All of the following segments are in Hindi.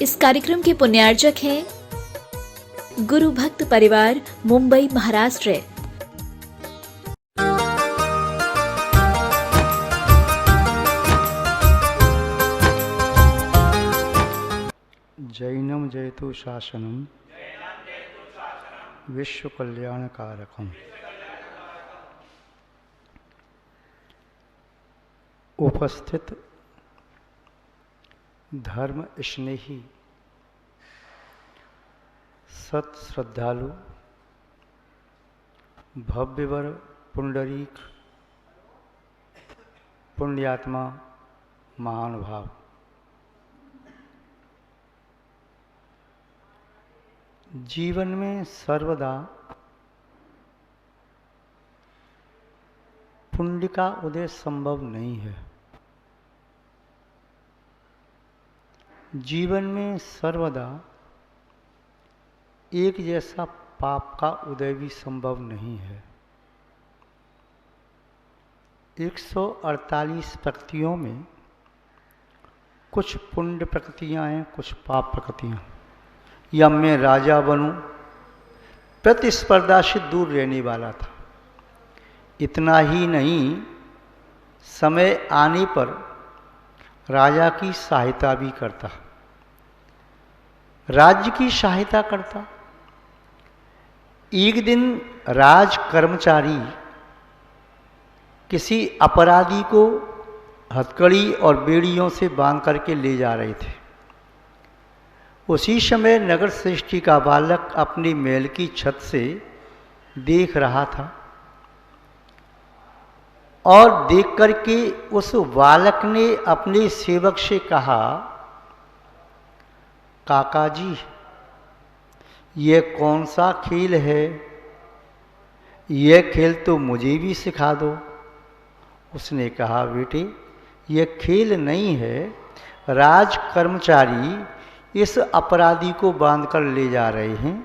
इस कार्यक्रम के पुण्यार्चक हैं गुरु भक्त परिवार, मुंबई, महाराष्ट्र। जैनम जयतु शासनम विश्व कल्याणकारकम। उपस्थित धर्म स्नेही सत श्रद्धालु भव्यवर पुंडरीक पुण्यात्मा महानुभाव, जीवन में सर्वदा पुण्य का उदय संभव नहीं है। जीवन में सर्वदा एक जैसा पाप का उदय भी संभव नहीं है। 148 प्रकृतियों में कुछ पुण्य प्रकृतियां हैं, कुछ पाप प्रकृतियां। या मैं राजा बनूं, प्रतिस्पर्धा से दूर रहने वाला था। इतना ही नहीं, समय आने पर राजा की सहायता भी करता, राज्य की सहायता करता। एक दिन राज कर्मचारी किसी अपराधी को हथकड़ी और बेड़ियों से बांध करके ले जा रहे थे। उसी समय नगर श्रेष्ठी का बालक अपनी महल की छत से देख रहा था और देख करके उस बालक ने अपने सेवक से कहा, काका जी, ये कौन सा खेल है? यह खेल तो मुझे भी सिखा दो। उसने कहा, बेटे, यह खेल नहीं है। राज कर्मचारी इस अपराधी को बांधकर ले जा रहे हैं।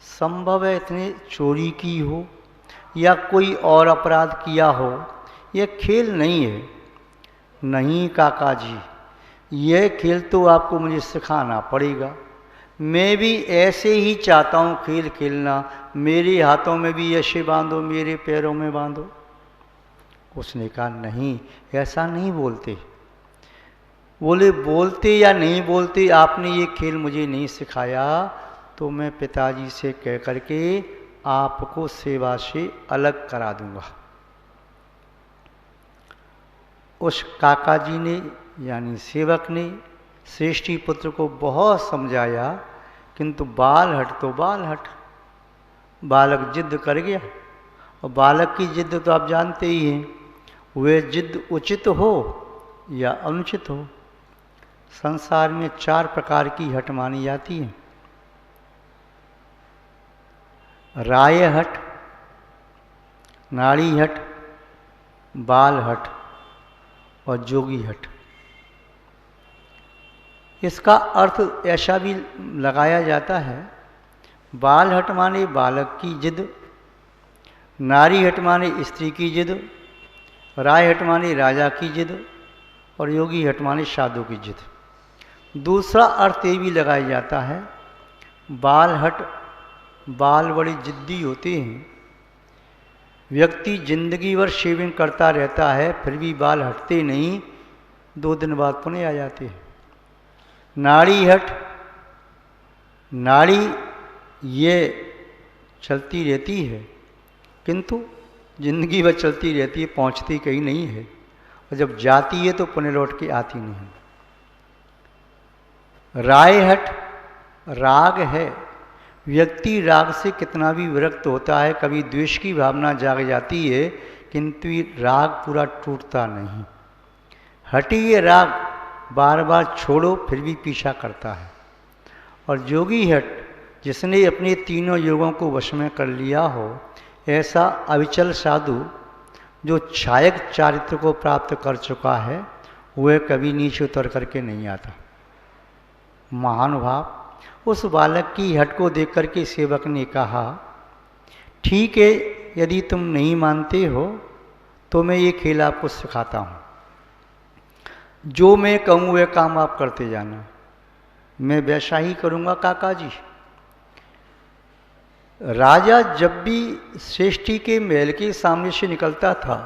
संभव है इतने चोरी की हो या कोई और अपराध किया हो। यह खेल नहीं है। नहीं काका जी, यह खेल तो आपको मुझे सिखाना पड़ेगा। मैं भी ऐसे ही चाहता हूँ खेल खेलना। मेरे हाथों में भी ऐसे बांधो, मेरे पैरों में बांधो। उसने कहा, नहीं, ऐसा नहीं बोलते। बोले, बोलते या नहीं बोलते, आपने ये खेल मुझे नहीं सिखाया तो मैं पिताजी से कह करके आपको सेवा से अलग करा दूंगा। उस काका जी ने यानी सेवक ने श्रेष्ठी पुत्र को बहुत समझाया, किंतु बाल हट तो बाल हट। बालक जिद कर गया। और बालक की जिद तो आप जानते ही हैं, वह जिद उचित हो या अनुचित हो। संसार में 4 प्रकार की हट मानी जाती है। राय हट, नाड़ी हट, बाल हट और जोगी हट। इसका अर्थ ऐसा भी लगाया जाता है, बाल हट माने बालक की जिद, नारी हट माने स्त्री की जिद, राय हट माने राजा की जिद और योगी हट माने साधु की जिद। दूसरा अर्थ ये भी लगाया जाता है, बाल हट, बाल बड़े जिद्दी होते हैं। व्यक्ति जिंदगी भर शेविंग करता रहता है, फिर भी बाल हटते नहीं, 2 दिन बाद पुनः आ जाते हैं। नाड़ी हट, नाड़ी ये चलती रहती है, किंतु जिंदगी भर चलती रहती है, पहुंचती कहीं नहीं है। और जब जाती है तो पुनः लौट के आती नहीं। राय हट, राग है। व्यक्ति राग से कितना भी विरक्त होता है, कभी द्वेष की भावना जाग जाती है, किंतु राग पूरा टूटता नहीं। हटी ये राग, बार बार छोड़ो फिर भी पीछा करता है। और जोगी हट, जिसने अपने तीनों योगों को वश में कर लिया हो, ऐसा अविचल साधु जो छायक चारित्र को प्राप्त कर चुका है, वह कभी नीचे उतर करके नहीं आता। महानुभाव, उस बालक की हट को देख करके सेवक ने कहा, ठीक है, यदि तुम नहीं मानते हो तो मैं ये खेल आपको सिखाता हूँ। जो मैं कहूँ वह काम आप करते जाना। मैं वैसा ही करूँगा काका जी। राजा जब भी श्रेष्ठी के महल के सामने से निकलता था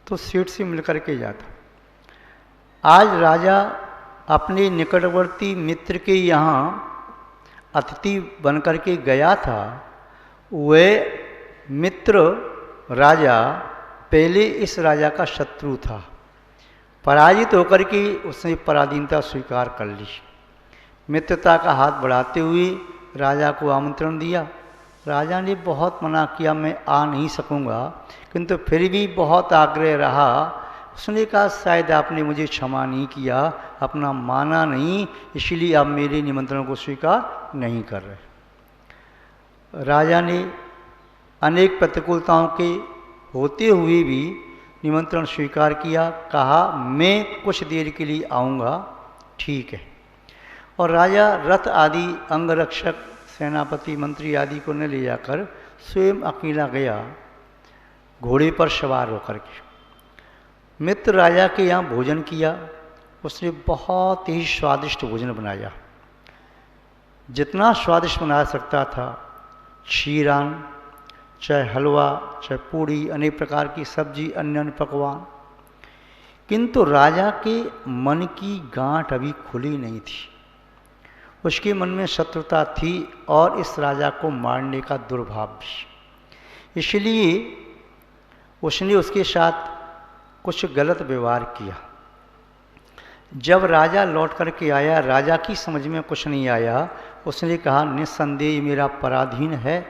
तो सेठ से मिलकर के जाता। आज राजा अपने निकटवर्ती मित्र के यहाँ अतिथि बनकर के गया था। वह मित्र राजा पहले इस राजा का शत्रु था। पराजित होकर के उसने पराधीनता स्वीकार कर ली। मित्रता का हाथ बढ़ाते हुए राजा को आमंत्रण दिया। राजा ने बहुत मना किया, मैं आ नहीं सकूंगा, किंतु फिर भी बहुत आग्रह रहा। उसने कहा शायद आपने मुझे क्षमा नहीं किया, अपना माना नहीं, इसलिए आप मेरे निमंत्रण को स्वीकार नहीं कर रहे। राजा ने अनेक प्रतिकूलताओं के होते हुए भी निमंत्रण स्वीकार किया। कहा मैं कुछ देर के लिए आऊँगा, ठीक है। और राजा रथ आदि अंगरक्षक सेनापति मंत्री आदि को न ले जाकर स्वयं अकेला गया, घोड़े पर सवार होकर के। मित्र राजा के यहाँ भोजन किया। उसने बहुत ही स्वादिष्ट भोजन बनाया, जितना स्वादिष्ट बना सकता था। क्षीरान, चाहे हलवा, चाहे पूड़ी, अनेक प्रकार की सब्जी, अन्य अन्य पकवान। किंतु राजा के मन की गांठ अभी खुली नहीं थी। उसके मन में शत्रुता थी और इस राजा को मारने का दुर्भाव भी। इसलिए उसने उसके साथ कुछ गलत व्यवहार किया। जब राजा लौट करके आया, राजा की समझ में कुछ नहीं आया। उसने कहा निस्संदेह मेरा पराधीन है,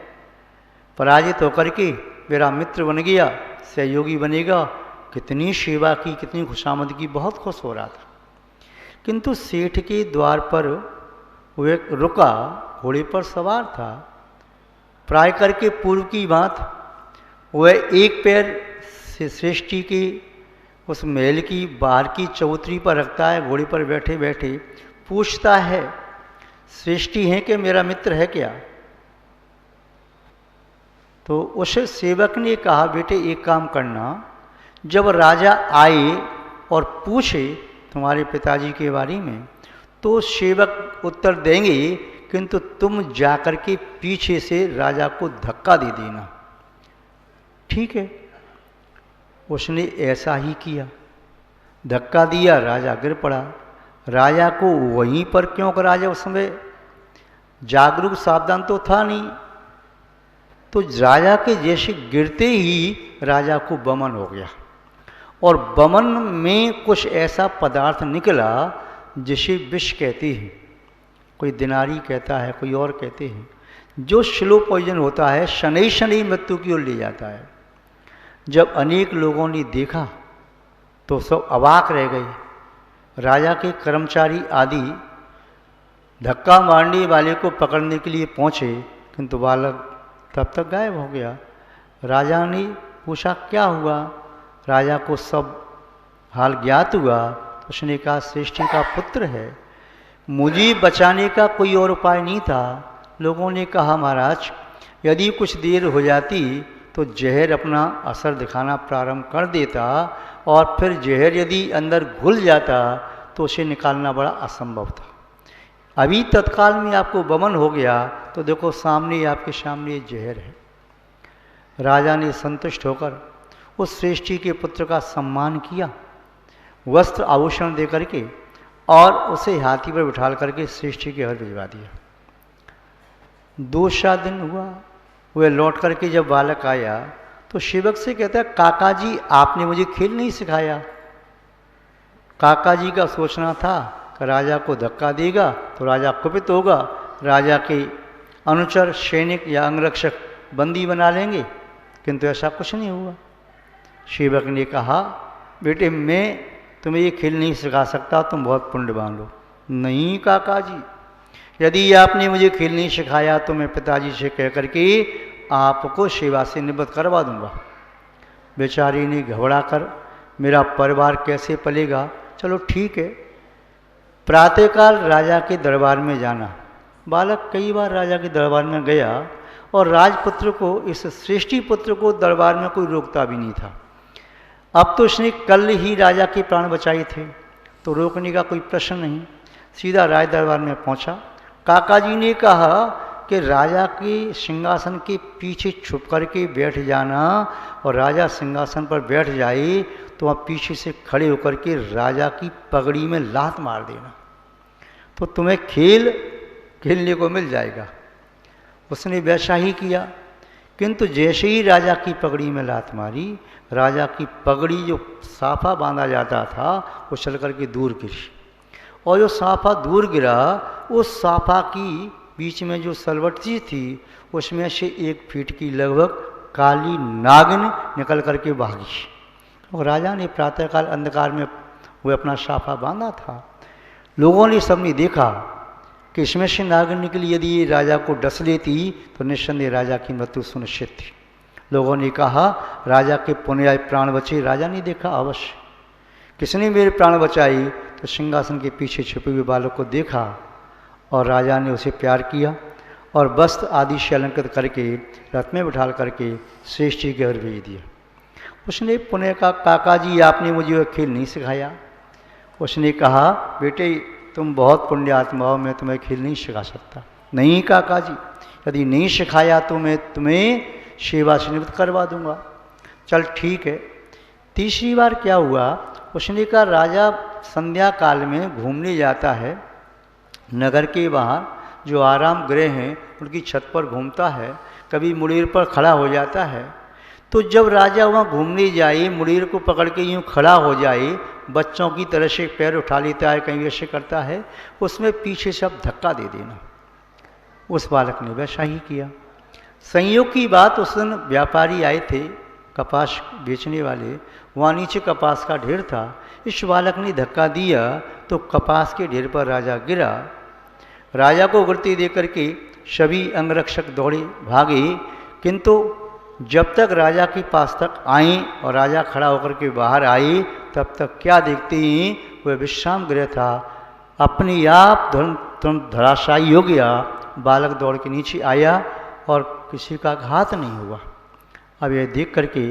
पराजित होकर के मेरा मित्र बन गया, सहयोगी बनेगा। कितनी सेवा की, कितनी खुशामद की, बहुत खुश हो रहा था। किंतु सेठ के द्वार पर वह रुका, घोड़े पर सवार था। प्राय करके पूर्व की बात, वह एक पैर से श्रेष्ठी के उस महल की बाहर की चौतरी पर रखता है। घोड़े पर बैठे बैठे पूछता है श्रेष्ठी है कि मेरा मित्र है क्या? तो उस सेवक ने कहा बेटे एक काम करना, जब राजा आए और पूछे तुम्हारे पिताजी के बारे में तो सेवक उत्तर देंगे, किंतु तुम जाकर के पीछे से राजा को धक्का दे देना। ठीक है, उसने ऐसा ही किया। धक्का दिया, राजा गिर पड़ा। राजा को वहीं पर, क्योंकि राजा उस समय जागरूक सावधान तो था नहीं, तो राजा के जैसे गिरते ही राजा को बमन हो गया। और बमन में कुछ ऐसा पदार्थ निकला जिसे विष कहते हैं, कोई दिनारी कहता है, कोई और कहते हैं, जो स्लो पॉइजन होता है, शनै शनै मृत्यु की ओर ले जाता है। जब अनेक लोगों ने देखा तो सब अवाक रह गए। राजा के कर्मचारी आदि धक्का मारने वाले को पकड़ने के लिए पहुँचे, किंतु बालक तब तक गायब हो गया। राजा ने पूछा क्या हुआ? राजा को सब हाल ज्ञात हुआ। उसने कहा श्रेष्ठी का पुत्र है, मुझे बचाने का कोई और उपाय नहीं था। लोगों ने कहा महाराज यदि कुछ देर हो जाती तो जहर अपना असर दिखाना प्रारंभ कर देता, और फिर जहर यदि अंदर घुल जाता तो उसे निकालना बड़ा असंभव था। अभी तत्काल में आपको बमन हो गया तो देखो सामने, आपके सामने जहर है। राजा ने संतुष्ट होकर उस श्रेष्ठी के पुत्र का सम्मान किया, वस्त्र आभूषण दे करके, और उसे हाथी पर बिठा करके श्रेष्ठी के घर भिजवा दिया। 2-4 दिन हुआ, वह लौट करके जब बालक आया तो सेवक से कहता है काका जी आपने मुझे खेल नहीं सिखाया। काका जी का सोचना था कि राजा को धक्का देगा तो राजा कुपित होगा, राजा के अनुचर सैनिक या अंगरक्षक बंदी बना लेंगे, किंतु ऐसा कुछ नहीं हुआ। सेवक ने कहा बेटे मैं तुम्हें ये खेल नहीं सिखा सकता, तुम बहुत पुण्यवान हो। नहीं काका जी, यदि आपने मुझे खेल नहीं सिखाया तो मैं पिताजी से कह करके आपको सेवा से निवृत्त करवा दूंगा। बेचारी ने घबरा कर मेरा परिवार कैसे पलेगा, चलो ठीक है। प्रातःकाल राजा के दरबार में जाना। बालक कई बार राजा के दरबार में गया और राजपुत्र को, इस श्रेष्ठी पुत्र को दरबार में कोई रोकता भी नहीं था। अब तो उसने कल ही राजा के प्राण बचाए थे तो रोकने का कोई प्रश्न नहीं। सीधा राज दरबार में पहुंचा। काका जी ने कहा कि राजा के सिंहासन के पीछे छुप करके बैठ जाना, और राजा सिंहासन पर बैठ जाए तो आप पीछे से खड़े होकर के राजा की पगड़ी में लात मार देना, तो तुम्हें खेलने को मिल जाएगा। उसने वैसा ही किया, किंतु जैसे ही राजा की पगड़ी में लात मारी, राजा की पगड़ी जो साफा बांधा जाता था वो चल करके दूर गिरी, और जो साफा दूर गिरा उस साफा की बीच में जो सलवटी थी उसमें से 1 फीट की लगभग काली नागिन निकल करके भागी। और राजा ने प्रातःकाल अंधकार में वो अपना साफा बांधा था। लोगों ने सबने देखा कि इसमें से नागिन निकली, यदि ये राजा को डस लेती तो निस्संदेह राजा की मृत्यु सुनिश्चित थी। लोगों ने कहा राजा के पुण्य प्राण बचे। राजा ने देखा अवश्य, किसने मेरे प्राण बचाए? तो सिंहासन के पीछे छुपे हुए बालक को देखा, और राजा ने उसे प्यार किया और वस्त्र आदि से अलंकृत करके रथ में बिठाल करके श्रेष्ठ जी के घर भेज दिया। उसने पुण्य का काका जी आपने मुझे वह खेल नहीं सिखाया। उसने कहा बेटे तुम बहुत पुण्य आत्मा हो, मैं तुम्हें खेल नहीं सिखा सकता। नहीं काका जी, यदि नहीं सिखाया तो मैं तुम्हें सेवा से निवृत्त करवा दूंगा। चल ठीक है। तीसरी बार क्या हुआ, उसने कहा राजा संध्या काल में घूमने जाता है, नगर के बाहर जो आराम गृह हैं उनकी छत पर घूमता है, कभी मुड़ीर पर खड़ा हो जाता है। तो जब राजा वहाँ घूमने जाए, मुड़ीर को पकड़ के यूँ खड़ा हो जाए, बच्चों की तरह से पैर उठा लेता है, कहीं वैसे करता है, उसमें पीछे से अब धक्का दे देना। उस बालक ने वैसा ही किया। संयोग की बात, उस दिन व्यापारी आए थे कपास बेचने वाले, वहाँ नीचे कपास का ढेर था। इस बालक ने धक्का दिया तो कपास के ढेर पर राजा गिरा। राजा को गिरते देख करके सभी अंगरक्षक दौड़े भागे, किंतु जब तक राजा के पास तक आए और राजा खड़ा होकर के बाहर आए, तब तक क्या देखते हैं, वह विश्राम गृह था अपने आप धराशायी हो गया। बालक दौड़ के नीचे आया और किसी का घात नहीं हुआ। अब यह देख करके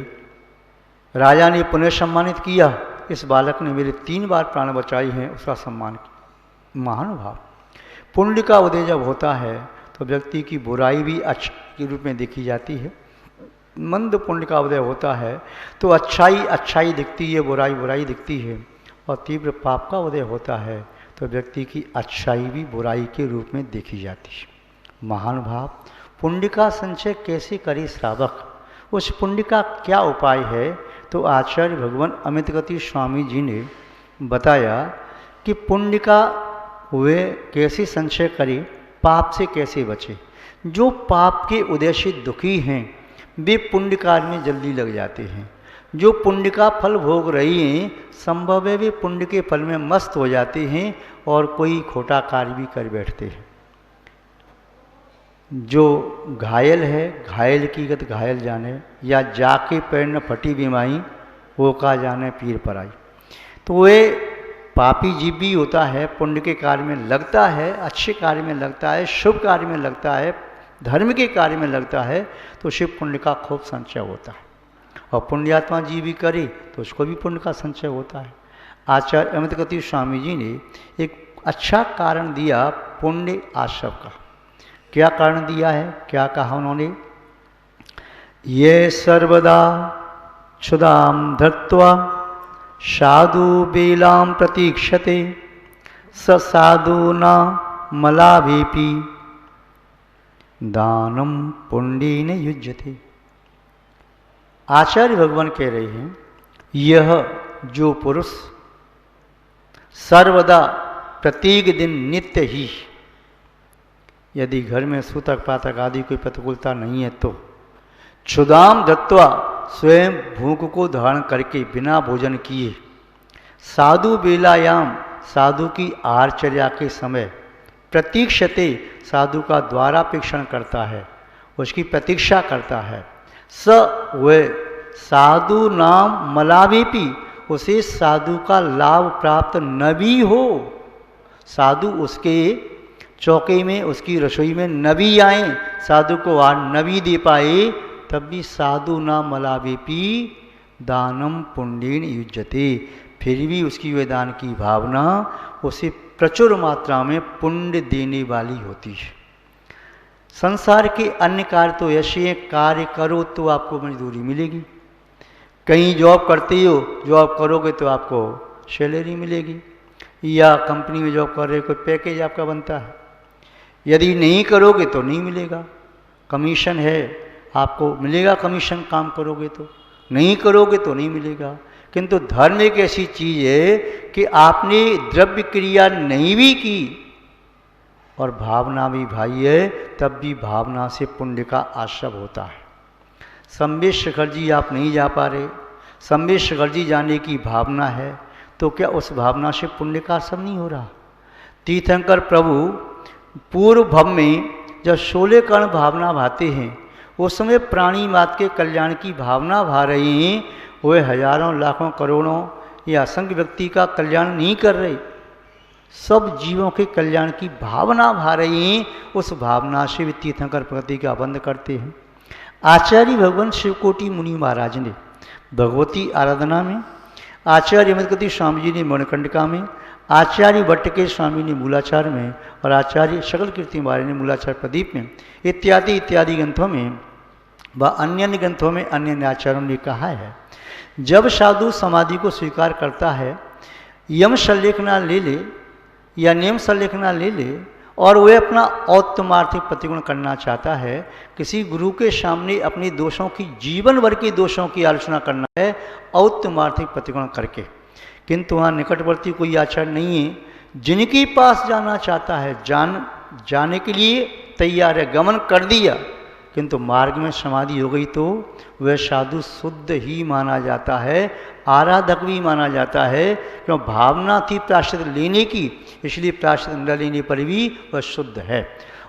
राजा ने पुनः सम्मानित किया, इस बालक ने मेरे 3 बार प्राण बचाए हैं, उसका सम्मान किया। महानुभाव, पुण्य का उदय जब होता है तो व्यक्ति की बुराई भी अच्छे के रूप में देखी जाती है। मंद पुण्य का उदय होता है तो अच्छाई दिखती है, बुराई दिखती है, और तीव्र पाप का उदय होता है तो व्यक्ति की अच्छाई भी बुराई के रूप में देखी जाती है। महानुभाव, पुण्य का संचय कैसे करे श्रावक, उस पुण्य का क्या उपाय है? तो आचार्य भगवान अमित गति स्वामी जी ने बताया कि पुण्य का वे कैसे संचय करे, पाप से कैसे बचे। जो पाप के उदय से दुखी हैं वे पुण्य कार्य में जल्दी लग जाते हैं। जो पुण्य का फल भोग रही हैं, संभव है वे पुण्य के फल में मस्त हो जाते हैं और कोई खोटा कार्य भी कर बैठते हैं। जो घायल है, घायल की गत घायल जाने, या जाके पैर न फटी बीमाई वो का जाने पीर पर आई। तो वे पापी जीव भी होता है, पुण्य के कार्य में लगता है, अच्छे कार्य में लगता है, शुभ कार्य में लगता है, धर्म के कार्य में लगता है, तो शिव पुण्य का खूब संचय होता है। और पुण्यात्मा जीव भी करे तो उसको भी पुण्य का संचय होता है। आचार्य अमित गति स्वामी जी ने एक अच्छा कारण दिया पुण्य आश्रव का। क्या कारण दिया है, क्या कहा उन्होंने? ये सर्वदा क्षुदाम धत्वा साधु बेलाम प्रतीक्षते स साधु न मलाभीपी दानम पुण्येन युज्यते। आचार्य भगवान कह रहे हैं, यह जो पुरुष सर्वदा प्रत्येक दिन नित्य ही, यदि घर में सूतक पातक आदि कोई प्रतिकूलता नहीं है तो क्षुदाम दत्वा स्वयं भूख को धारण करके बिना भोजन किए, साधु बेलायाम साधु की आहारचर्या के समय, प्रतीक्षते साधु का द्वारापेक्षण करता है, उसकी प्रतीक्षा करता है, स वे साधु नाम मलावेपी, उसे साधु का लाभ प्राप्त न भी हो, साधु उसके चौके में, उसकी रसोई में न भी आए, साधु को आहार न भी दे पाए, तब भी साधु न मलावेपी दानम पुण्येन युज्यते, फिर भी उसकी वे दान की भावना उसे प्रचुर मात्रा में पुण्य देने वाली होती है। संसार के अन्य कार्य तो ऐसे कार्य करो तो आपको मजदूरी मिलेगी, कहीं जॉब करते हो, जॉब करोगे तो आपको सैलरी मिलेगी, या कंपनी में जॉब कर रहे हो कोई पैकेज आपका बनता है, यदि नहीं करोगे तो नहीं मिलेगा। कमीशन है, आपको मिलेगा कमीशन काम करोगे तो, नहीं करोगे तो नहीं मिलेगा। किंतु धर्म एक ऐसी चीज़ है कि आपने द्रव्य क्रिया नहीं भी की और भावना भी भाई है, तब भी भावना से पुण्य का आश्रव होता है। संवेद शिखर जी आप नहीं जा पा रहे, संवेद शिखर जी जाने की भावना है, तो क्या उस भावना से पुण्य का आश्रव नहीं हो रहा? तीर्थंकर प्रभु पूर्व भव में जब 16 कर्ण भावना भाते हैं, उस समय प्राणी मात्र के कल्याण की भावना भा रहे हैं, वे हजारों लाखों करोड़ों या असंख्य व्यक्ति का कल्याण नहीं कर रहे, सब जीवों के कल्याण की भावना भा रहे हैं। उस भावना से भी तीर्थंकर प्रगति का बंद करते हैं। आचार्य भगवान शिवकोटि मुनि महाराज ने भगवती आराधना में, आचार्य अमृतगति स्वामी जी ने मणिकर्णिका में, आचार्य भट्ट के स्वामी ने मूलाचार में और आचार्य सकल कीर्ति महाराज ने मूलाचार प्रदीप में इत्यादि इत्यादि ग्रंथों में व अन्य अन्य ग्रंथों में अन्य अन्य आचार्यों ने कहा है, जब साधु समाधि को स्वीकार करता है, यम संलेखना ले ले या नियम संलेखना ले ले और वह अपना औत्तमार्थिक प्रतिगुण करना चाहता है, किसी गुरु के सामने अपने दोषों की, जीवन भर के दोषों की आलोचना करना है औत्तमार्थिक प्रतिगुण करके, किंतु वहाँ निकटवर्ती कोई आचार्य नहीं है जिनके पास जाना चाहता है, जाने के लिए तैयार है, गमन कर दिया, किंतु मार्ग में समाधि हो गई तो वह साधु शुद्ध ही माना जाता है, आराधक भी माना जाता है, क्यों भावना थी प्रायश्चित लेने की, इसलिए प्रायश्चित न लेने पर भी वह शुद्ध है।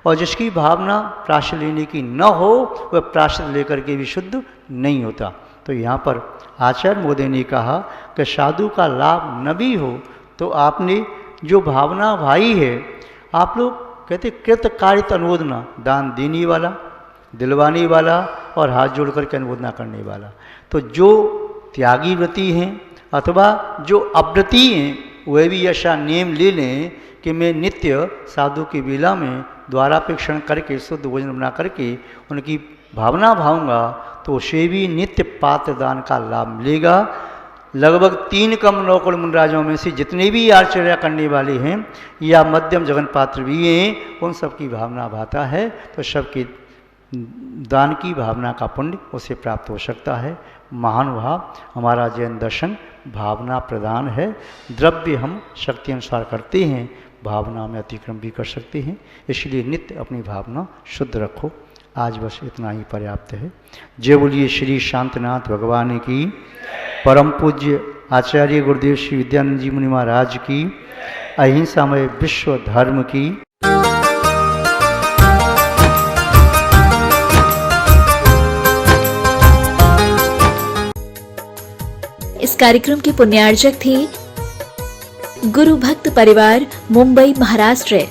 और जिसकी भावना प्रायश्चित लेने की न हो वह प्रायश्चित लेकर के भी शुद्ध नहीं होता। तो यहाँ पर आचार्य महोदय ने कहा कि साधु का लाभ न भी हो तो आपने जो भावना भाई है, आप लोग कहते कृत कारित अनुमोदना, दान देने वाला, दिलवाने वाला और हाथ जोड़ करके अनुमोदना करने वाला। तो जो त्यागी व्रती हैं अथवा जो अव्रती हैं वह भी ऐसा नियम ले लें कि मैं नित्य साधु की बेला में द्वारापेक्षण करके शुद्ध भोजन बना करके उनकी भावना भाऊंगा, तो उसे भी नित्य पात्र दान का लाभ मिलेगा। लगभग 3 कम नौकुल मुनराजों में से जितने भी आचर्या करने वाले हैं या मध्यम जगन पात्र भी हैं, उन सब की भावना भाता है, तो सबकी दान की भावना का पुण्य उसे प्राप्त हो सकता है। महानुभाव, हमारा जैन दर्शन भावना प्रधान है। द्रव्य हम शक्ति अनुसार करते हैं, भावना में अतिक्रम भी कर सकते हैं, इसलिए नित्य अपनी भावना शुद्ध रखो। आज बस इतना ही पर्याप्त है। जय बोलिए श्री शांतनाथ भगवान की, परम पूज्य आचार्य गुरुदेव श्री विद्यानंद जी मुनि महाराज की, अहिंसामय विश्व धर्म की। इस कार्यक्रम के पुण्यार्जक थे गुरु भक्त परिवार, मुंबई, महाराष्ट्र।